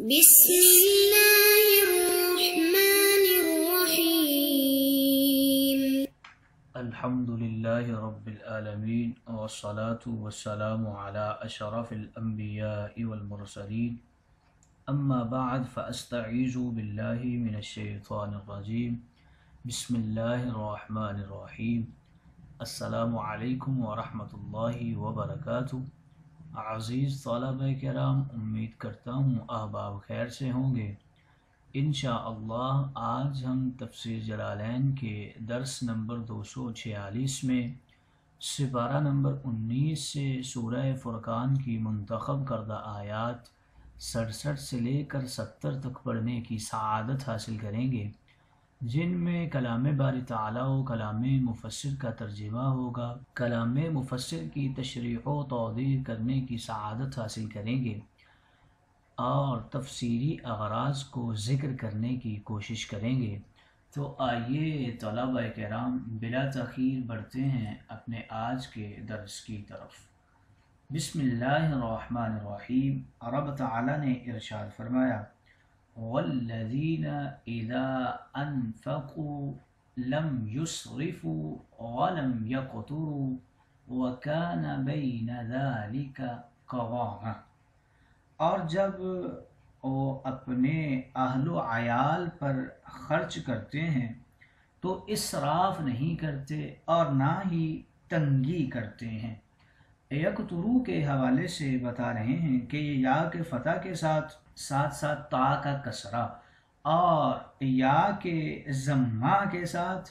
بسم الله الرحمن الرحيم. الحمد لله رب العالمين والصلاة والسلام على أشرف الأنبياء والمرسلين أما بعد فأستعيذ بالله من الشيطان الرجيم بسم الله الرحمن الرحيم. السلام علیکم ورحمۃ اللہ وبرکاتہ. عزیز طلبہ کرام، امید کرتا ہوں احباب خیر سے ہوں گے. انشاءاللہ آج ہم تفسیر جلالین کے درس نمبر 246 میں سپارہ نمبر 19 سے سورہ فرقان کی منتخب کردہ آیات 67 سے لے کر 70 تک پڑھنے کی سعادت حاصل کریں گے، جن میں کلام باری تعالیٰ و کلام مفسر کا ترجمہ ہوگا. کلام مفسر کی تشریح و توضیح کرنے کی سعادت حاصل کریں گے اور تفسیری اغراض کو ذکر کرنے کی کوشش کریں گے. تو آئیے طلبہ کرام بلا تاخیر بڑھتے ہیں اپنے آج کے درس کی طرف. بسم اللہ الرحمن الرحیم. رب تعالیٰ نے ارشاد فرمایا: والذین اذا انفقوا لم يسرفوا ولم يقتروا وكان بین ذلك قواما. اور جب وہ اپنے اہل و عیال پر خرچ کرتے ہیں تو اسراف نہیں کرتے اور نہ ہی تنگی کرتے ہیں. یقترو کے حوالے سے بتا رہے ہیں کہ یہ یا کے فتح کے ساتھ ساتھ تا کا کسرہ اور یا کے ضمہ کے ساتھ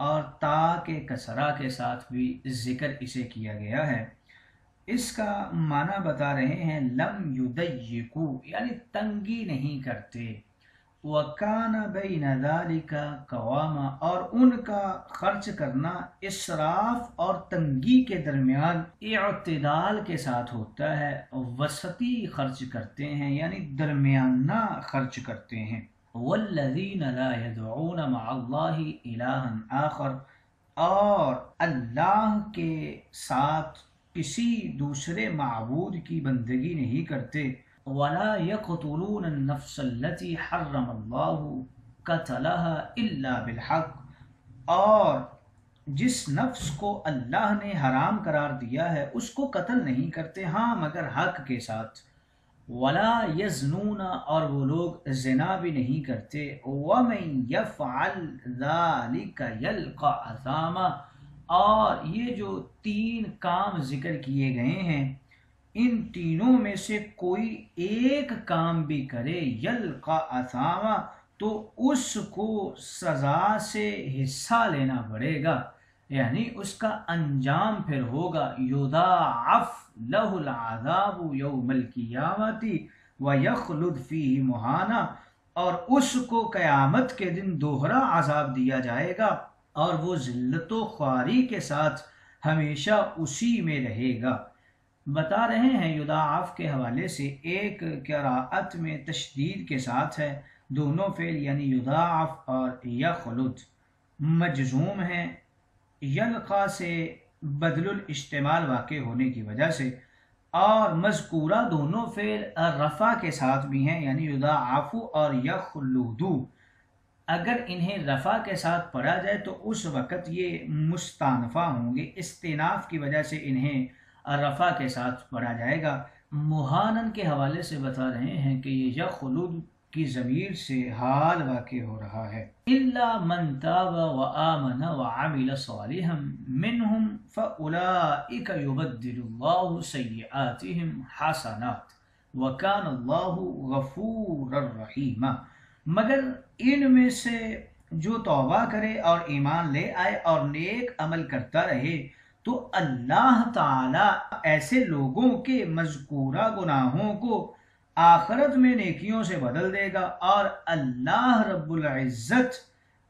اور تا کے کسرہ کے ساتھ بھی ذکر اسے کیا گیا ہے. اس کا معنی بتا رہے ہیں لم یضیقوا یعنی تنگی نہیں کرتے، وَكَانَ بَيْنَ ذَلِكَ قَوَامًا اور ان کا خرچ کرنا اسراف اور تنگی کے درمیان اعتدال کے ساتھ ہوتا ہے. وسطی خرچ کرتے ہیں یعنی درمیانہ خرچ کرتے ہیں. وَالَّذِينَ لَا يَدْعُونَ مَعَ اللَّهِ إِلَٰهًا آخر اور اللہ کے ساتھ کسی دوسرے معبود کی بندگی نہیں کرتے. وَلَا يَقْتُلُونَ النَّفْسَ الَّتِي حَرَّمَ اللَّهُ قَتْلَهَا إِلَّا بِالْحَقِّ اور جس نفس کو اللہ نے حرام قرار دیا ہے اس کو قتل نہیں کرتے، ہاں مگر حق کے ساتھ. وَلَا يَزْنُونَ اور وہ لوگ زنا بھی نہیں کرتے. وَمَن يَفْعَلْ ذَلِكَ يَلْقَ أَثَامًا اور یہ جو 3 کام ذکر کیے گئے ہیں ان تینوں میں سے کوئی ایک کام بھی کرے یلقا اثاما تو اس کو سزا سے حصہ لینا پڑے گا، یعنی اس کا انجام پھر ہوگا یضاعف لہ العذاب یوم القیامۃ ویخلد فیہ مہانا اور اس کو قیامت کے دن دوہرا عذاب دیا جائے گا اور وہ ذلت و خواری کے ساتھ ہمیشہ اسی میں رہے گا. بتا رہے ہیں یضاعف کے حوالے سے ایک قراءت میں تشدید کے ساتھ ہے، دونوں فعل یعنی یضاعف اور یخلد مجزوم ہیں یلقا سے بدل الاشتمال واقع ہونے کی وجہ سے، اور مذکورہ دونوں فعل رفع کے ساتھ بھی ہیں یعنی یضاعف اور یخلد. اگر انہیں رفع کے ساتھ پڑھا جائے تو اس وقت یہ مستانفہ ہوں گے، استئناف کی وجہ سے انہیں رفع کے ساتھ پڑھا جائے گا. مہانن کے حوالے سے بتا رہے ہیں کہ یہ یخلد کی ضمیر سے حال واقع ہو رہا ہے. الا من تاب وآمن وعمل صالحا منهم فاولئک یبدل اللہ سیئاتهم حسنات وکان اللہ غفورا رحیما. مگر ان میں سے جو توبہ کرے اور ایمان لے آئے اور نیک عمل کرتا رہے تو اللہ تعالی ایسے لوگوں کے مذکورہ گناہوں کو آخرت میں نیکیوں سے بدل دے گا اور اللہ رب العزت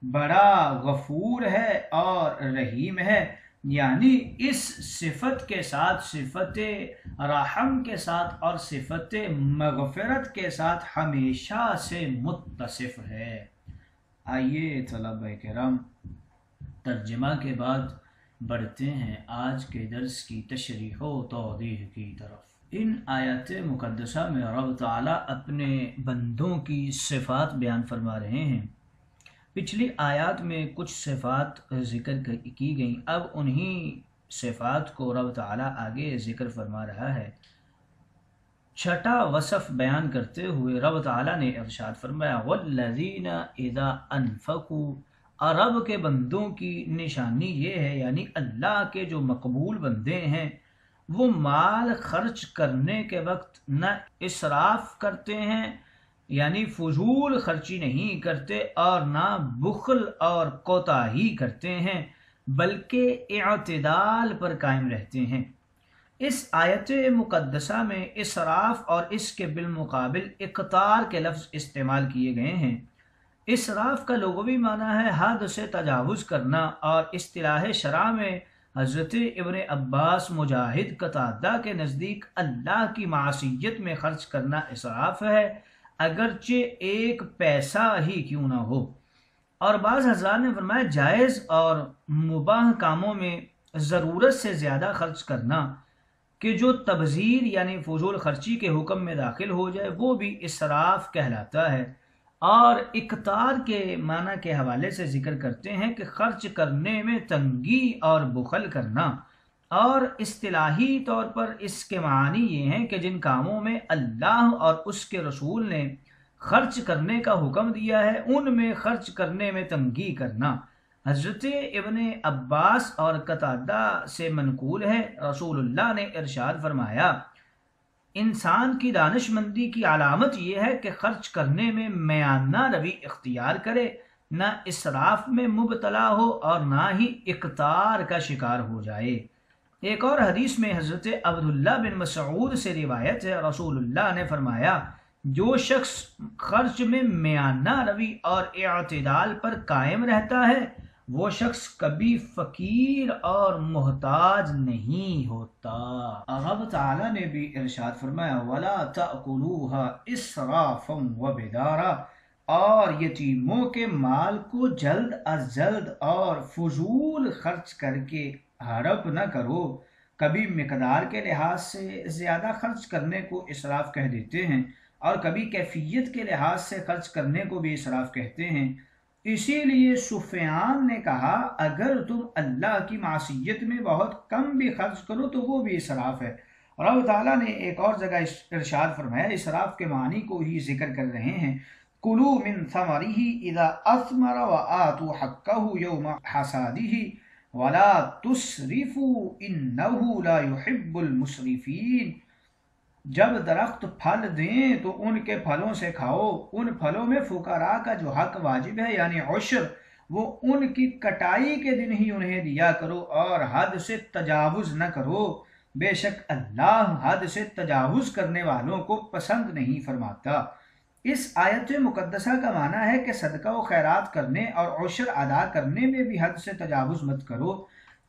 بڑا غفور ہے اور رحیم ہے، یعنی اس صفت کے ساتھ صفت رحم کے ساتھ اور صفت مغفرت کے ساتھ ہمیشہ سے متصف ہے. آئیے طلبہ کرام ترجمہ کے بعد بڑھتے ہیں آج کے درس کی تشریح و توضیح کی طرف. ان آیات مقدسہ میں رب تعالیٰ اپنے بندوں کی صفات بیان فرما رہے ہیں۔ پچھلی آیات میں کچھ صفات ذکر کی گئیں، اب انہی صفات کو رب تعالیٰ آگے ذکر فرما رہا ہے۔ چھٹا وصف بیان کرتے ہوئے رب تعالیٰ نے ارشاد فرمایا والذین اذا انفقوا، اور رب کے بندوں کی نشانی یہ ہے، یعنی اللہ کے جو مقبول بندے ہیں وہ مال خرچ کرنے کے وقت نہ اسراف کرتے ہیں، یعنی فضول خرچی نہیں کرتے، اور نہ بخل اور کوتاہی کرتے ہیں، بلکہ اعتدال پر قائم رہتے ہیں۔ اس آیت مقدسہ میں اسراف اور اس کے بالمقابل اقتار کے لفظ استعمال کیے گئے ہیں۔ اسراف کا لغوی معنی ہے حد سے تجاوز کرنا، اور اصطلاح شرع میں حضرت ابن عباس، مجاہد، قتادہ کے نزدیک اللہ کی معصیت میں خرچ کرنا اسراف ہے، اگرچہ ایک پیسہ ہی کیوں نہ ہو۔ اور بعض حضرات نے فرمایا جائز اور مباح کاموں میں ضرورت سے زیادہ خرچ کرنا کہ جو تبذیر یعنی فضول خرچی کے حکم میں داخل ہو جائے وہ بھی اسراف کہلاتا ہے۔ اور اقتار کے معنی کے حوالے سے ذکر کرتے ہیں کہ خرچ کرنے میں تنگی اور بخل کرنا، اور اصطلاحی طور پر اس کے معنی یہ ہیں کہ جن کاموں میں اللہ اور اس کے رسول نے خرچ کرنے کا حکم دیا ہے ان میں خرچ کرنے میں تنگی کرنا۔ حضرت ابن عباس اور قتادہ سے منقول ہے، رسول اللہ نے ارشاد فرمایا انسان کی دانش مندی کی علامت یہ ہے کہ خرچ کرنے میں میانہ روی اختیار کرے، نہ اسراف میں مبتلا ہو اور نہ ہی اقتار کا شکار ہو جائے۔ ایک اور حدیث میں حضرت عبداللہ بن مسعود سے روایت ہے، رسول اللہ نے فرمایا جو شخص خرچ میں میانہ روی اور اعتدال پر قائم رہتا ہے وہ شخص کبھی فقیر اور محتاج نہیں ہوتا۔ رب تعالیٰ نے بھی ارشاد فرمایا وَلَا تَأْكُلُوهَا إِسْرَافًا وَبِدَارًا، اور یتیموں کے مال کو جلد از جلد اور فضول خرچ کر کے ہڑپ نہ کرو۔ کبھی مقدار کے لحاظ سے زیادہ خرچ کرنے کو اسراف کہہ دیتے ہیں، اور کبھی کیفیت کے لحاظ سے خرچ کرنے کو بھی اسراف کہتے ہیں۔ اسی لیے سفیان نے کہا اگر تم اللہ کی معصیت میں بہت کم بھی خرچ کرو تو وہ بھی اسراف ہے۔ رب تعالیٰ نے ایک اور جگہ ارشاد فرمایا، اسراف کے معنی کو ہی ذکر کر رہے ہیں، کلوا من ثمرہ اذا اثمر وآتوا حقہ یوم حصادہ ولا تسرفوا انہ لا یحب المسرفین۔ جب درخت پھل دیں تو ان کے پھلوں سے کھاؤ، ان پھلوں میں فقراء کا جو حق واجب ہے یعنی عشر، وہ ان کی کٹائی کے دن ہی انہیں دیا کرو، اور حد سے تجاوز نہ کرو، بے شک اللہ حد سے تجاوز کرنے والوں کو پسند نہیں فرماتا۔ اس آیت مقدسہ کا معنی ہے کہ صدقہ و خیرات کرنے اور عشر ادا کرنے میں بھی حد سے تجاوز مت کرو۔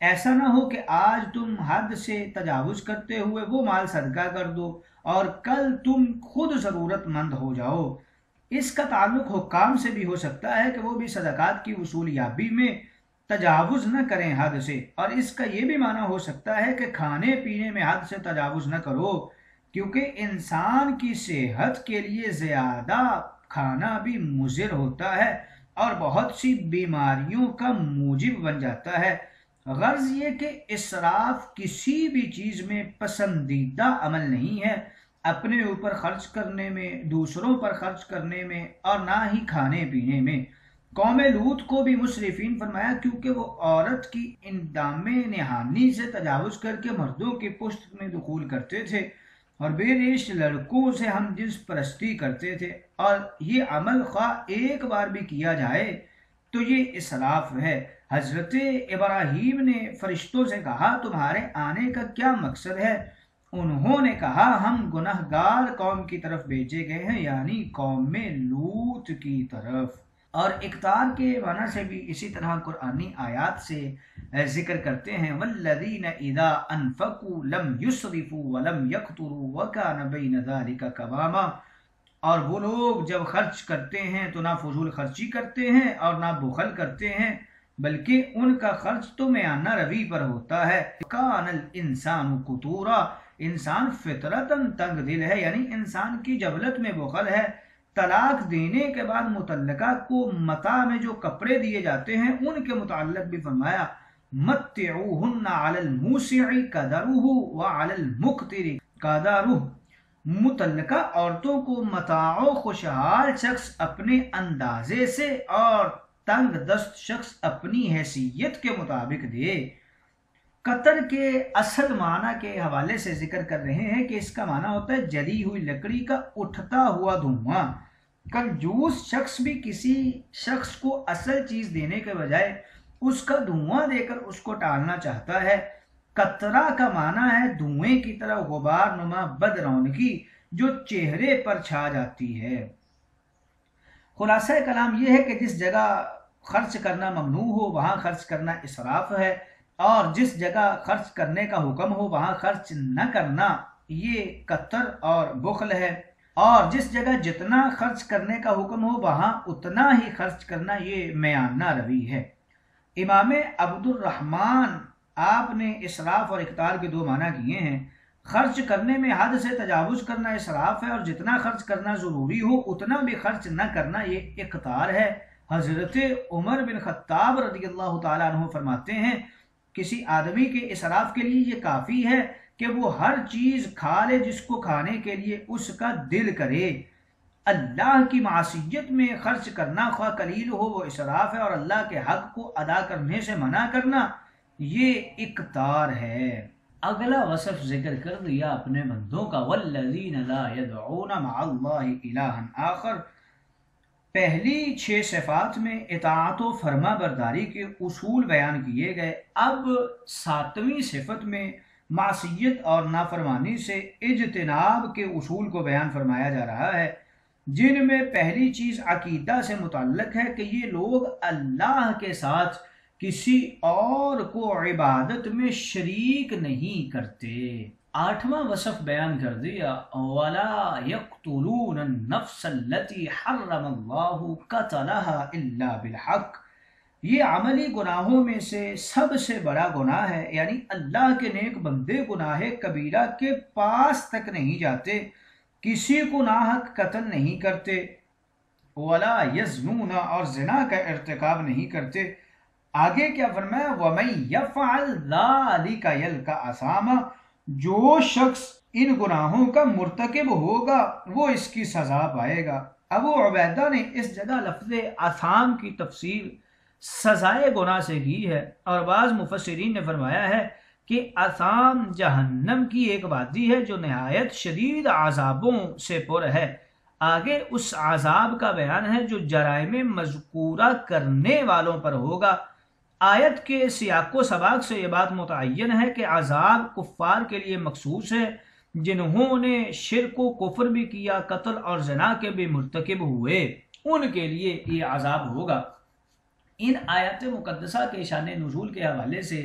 ایسا نہ ہو کہ آج تم حد سے تجاوز کرتے ہوئے وہ مال صدقہ کر دو اور کل تم خود ضرورت مند ہو جاؤ۔ اس کا تعلق حکام سے بھی ہو سکتا ہے کہ وہ بھی صدقات کی وصولیابی میں تجاوز نہ کریں حد سے، اور اس کا یہ بھی معنی ہو سکتا ہے کہ کھانے پینے میں حد سے تجاوز نہ کرو، کیونکہ انسان کی صحت کے لیے زیادہ کھانا بھی مضر ہوتا ہے اور بہت سی بیماریوں کا موجب بن جاتا ہے۔ غرض یہ کہ اسراف کسی بھی چیز میں پسندیدہ عمل نہیں ہے، اپنے اوپر خرچ کرنے میں، دوسروں پر خرچ کرنے میں، اور نہ ہی کھانے پینے میں۔ قوم لوط کو بھی مسرفین فرمایا کیونکہ وہ عورت کی اندام نہانی سے تجاوز کر کے مردوں کی پشت میں دخول کرتے تھے اور بے ریش لڑکوں سے ہم جنس پرستی کرتے تھے، اور یہ عمل خواہ ایک بار بھی کیا جائے تو یہ اسراف ہے۔ حضرت ابراہیم نے فرشتوں سے کہا تمہارے آنے کا کیا مقصد ہے؟ انہوں نے کہا ہم گنہگار قوم کی طرف بھیجے گئے ہیں، یعنی قوم لوط کی طرف۔ اور اقتار کے معنی سے بھی اسی طرح قرآنی آیات سے ذکر کرتے ہیں والذین اذا انفقوا لم یسرفوا ولم یقتروا وکان بین ذلک قواما، اور وہ لوگ جب خرچ کرتے ہیں تو نہ فضول خرچی کرتے ہیں اور نہ بخل کرتے ہیں، بلکہ ان کا خرچ تو میانہ روی پر ہوتا ہے۔ کان الانسان قتورا، انسان فطرتاً تنگ دل ہے، یعنی انسان کی جبلت میں بخل ہے۔ طلاق دینے کے بعد متعلقہ کو متاع میں جو کپڑے دیے جاتے ہیں ان کے متعلق بھی فرمایا متعوہن علی الموسع قدرہ وعلی المقتر قدرہ، متعلقہ عورتوں کو متاع و خوشحال شخص اپنے اندازے سے اور تنگ دست شخص اپنی حیثیت کے مطابق دے۔ قطر کے اصل معنی کے حوالے سے ذکر کر رہے ہیں کہ اس کا معنی ہوتا ہے جلی ہوئی لکڑی کا اٹھتا ہوا دھواں۔ کنجوس شخص بھی کسی شخص کو اصل چیز دینے کے بجائے اس کا دھواں دے کر اس کو ٹالنا چاہتا ہے۔ قطرہ کا معنی ہے دھوئیں کی طرح غبار نما بد رونقی جو چہرے پر چھا جاتی ہے۔ خلاصہ کلام یہ ہے کہ جس جگہ خرچ کرنا ممنوع ہو وہاں خرچ کرنا اسراف ہے، اور جس جگہ خرچ کرنے کا حکم ہو وہاں خرچ نہ کرنا یہ قطر اور بخل ہے، اور جس جگہ جتنا خرچ کرنے کا حکم ہو وہاں اتنا ہی خرچ کرنا یہ میانہ روی ہے۔ امام عبد الرحمن آپ نے اسراف اور اقتار کے دو معنی کیے ہیں۔ خرچ کرنے میں حد سے تجاوز کرنا اسراف ہے، اور جتنا خرچ کرنا ضروری ہو اتنا بھی خرچ نہ کرنا یہ اقتار ہے۔ حضرت عمر بن خطاب رضی اللہ تعالیٰ عنہ فرماتے ہیں کسی آدمی کے اسراف کے لیے یہ کافی ہے کہ وہ ہر چیز کھا لے جس کو کھانے کے لیے اس کا دل کرے۔ اللہ کی معصیت میں خرچ کرنا خواہ قلیل ہو وہ اسراف ہے، اور اللہ کے حق کو ادا کرنے سے منع کرنا یہ اقتار ہے۔ اگلا وصف ذکر کر دیا اپنے بندوں کا والذین لا يدعون مع اللہ الہا آخر۔ پہلی 6 صفات میں اطاعت و فرما برداری کے اصول بیان کیے گئے، اب 7ویں صفت میں معصیت اور نافرمانی سے اجتناب کے اصول کو بیان فرمایا جا رہا ہے، جن میں پہلی چیز عقیدہ سے متعلق ہے کہ یہ لوگ اللہ کے ساتھ کسی اور کو عبادت میں شریک نہیں کرتے۔ 8واں وصف بیان کر دیا وَلَا يَقْتُلُونَ النَّفْسَ الَّتِي حَرَّمَ اللَّهُ قَتَلَهَا إِلَّا بِالْحَقِّ۔ یہ عملی گناہوں میں سے سب سے بڑا گناہ ہے، یعنی اللہ کے نیک بندے گناہ کبیرہ کے پاس تک نہیں جاتے، کسی کو ناحق قتل نہیں کرتے، وَلَا يَزْنُونَ اور زنا کا ارتکاب نہیں کرتے۔ آگے کیا فرمایا وَمَن يَفْعَلْ ذَلِكَ يَلْقَ أَثَامًا، جو شخص ان گناہوں کا مرتکب ہوگا وہ اس کی سزا پائے گا۔ ابو عبیدہ نے اس جگہ لفظ آثام کی تفسیر سزائے گناہ سے کی ہے، اور بعض مفسرین نے فرمایا ہے کہ آثام جہنم کی ایک وادی ہے جو نہایت شدید عذابوں سے پر ہے۔ آگے اس عذاب کا بیان ہے جو جرائم مذکورہ کرنے والوں پر ہوگا۔ آیت کے سیاق و سباق سے یہ بات متعین ہے کہ عذاب کفار کے لیے مخصوص ہے جنہوں نے شرک و کفر بھی کیا، قتل اور زنا کے بھی مرتکب ہوئے، ان کے لیے یہ عذاب ہوگا۔ ان آیات مقدسہ کے شان نزول کے حوالے سے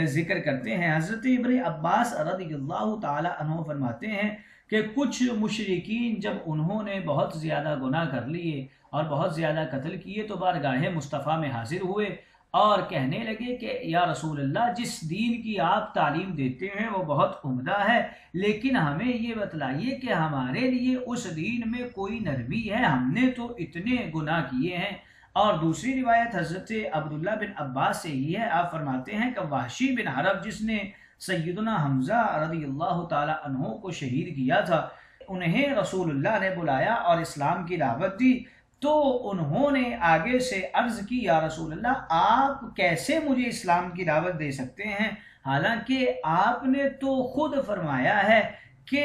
ذکر کرتے ہیں حضرت ابن عباس رضی اللہ تعالی عنہ فرماتے ہیں کہ کچھ مشرکین جب انہوں نے بہت زیادہ گناہ کر لیے اور بہت زیادہ قتل کیے تو بارگاہ مصطفیٰ میں حاضر ہوئے اور کہنے لگے کہ یا رسول اللہ، جس دین کی آپ تعلیم دیتے ہیں وہ بہت عمدہ ہے، لیکن ہمیں یہ بتلائیے کہ ہمارے لیے اس دین میں کوئی نرمی ہے، ہم نے تو اتنے گناہ کیے ہیں۔ اور دوسری روایت حضرت عبداللہ بن عباس سے ہی ہے، آپ فرماتے ہیں کہ وحشی بن حرب جس نے سیدنا حمزہ رضی اللہ تعالی عنہ کو شہید کیا تھا، انہیں رسول اللہ نے بلایا اور اسلام کی دعوت دی، تو انہوں نے آگے سے عرض کی یا رسول اللہ، آپ کیسے مجھے اسلام کی دعوت دے سکتے ہیں، حالانکہ آپ نے تو خود فرمایا ہے کہ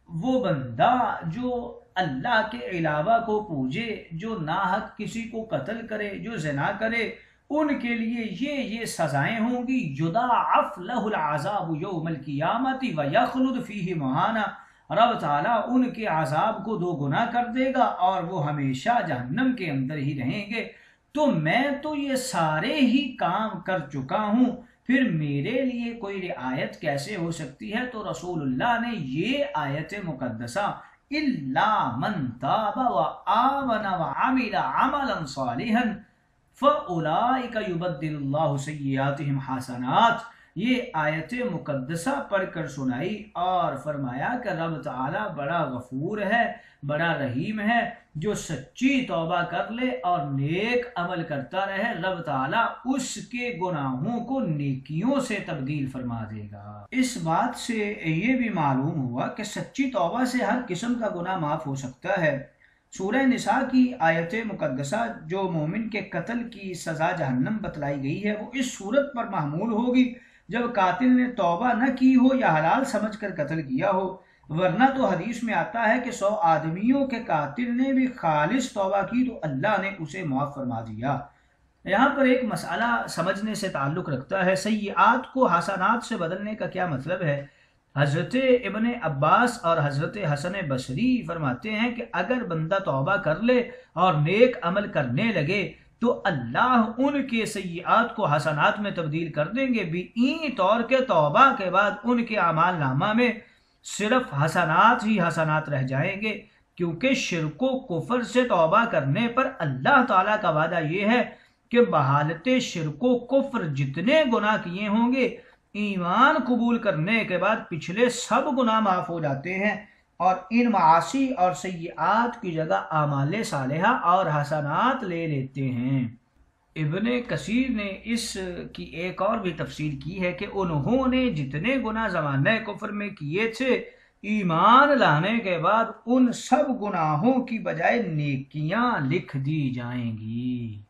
وہ بندہ جو اللہ کے علاوہ کو پوجے، جو ناحق کسی کو قتل کرے، جو زنا کرے، ان کے لیے یہ سزائیں ہوں گی، یضاعف لہ العذاب یوم القیامت ویخلد فیہ مہانا، رب تعالیٰ ان کے عذاب کو 2 گنا کر دے گا اور وہ ہمیشہ جہنم کے اندر ہی رہیں گے۔ تو میں تو یہ سارے ہی کام کر چکا ہوں، پھر میرے لیے کوئی رعایت کیسے ہو سکتی ہے؟ تو رسول اللہ نے یہ آیت مقدسہ الا من تاب وآمن وعمل عملا صالحا فاولئک یبدل اللہ سیئاتہم حسنات، یہ آیت مقدسہ پڑھ کر سنائی اور فرمایا کہ رب تعالیٰ بڑا غفور ہے، بڑا رحیم ہے، جو سچی توبہ کر لے اور نیک عمل کرتا رہے رب تعالیٰ اس کے گناہوں کو نیکیوں سے تبدیل فرما دے گا۔ اس بات سے یہ بھی معلوم ہوا کہ سچی توبہ سے ہر قسم کا گناہ معاف ہو سکتا ہے۔ سورہ نساء کی آیت مقدسہ جو مومن کے قتل کی سزا جہنم بتلائی گئی ہے وہ اس صورت پر محمول ہوگی جب قاتل نے توبہ نہ کی ہو یا حلال سمجھ کر قتل کیا ہو، ورنہ تو حدیث میں آتا ہے کہ 100 آدمیوں کے قاتل نے بھی خالص توبہ کی تو اللہ نے اسے معاف فرما دیا۔ یہاں پر ایک مسئلہ سمجھنے سے تعلق رکھتا ہے، سیئات کو حسنات سے بدلنے کا کیا مطلب ہے؟ حضرت ابن عباس اور حضرت حسن بصری فرماتے ہیں کہ اگر بندہ توبہ کر لے اور نیک عمل کرنے لگے تو اللہ ان کے سیئات کو حسنات میں تبدیل کر دیں گے، بھی طور کے توبہ کے بعد ان کے اعمال نامہ میں صرف حسنات ہی حسنات رہ جائیں گے، کیونکہ شرک و کفر سے توبہ کرنے پر اللہ تعالیٰ کا وعدہ یہ ہے کہ بحالت شرک و کفر جتنے گناہ کیے ہوں گے ایمان قبول کرنے کے بعد پچھلے سب گناہ معاف ہو جاتے ہیں، اور ان معاصی اور سیئات کی جگہ اعمال صالحہ اور حسنات لے لیتے ہیں۔ ابن کثیر نے اس کی ایک اور بھی تفسیر کی ہے کہ انہوں نے جتنے گناہ زمانہ کفر میں کیے تھے ایمان لانے کے بعد ان سب گناہوں کی بجائے نیکیاں لکھ دی جائیں گی۔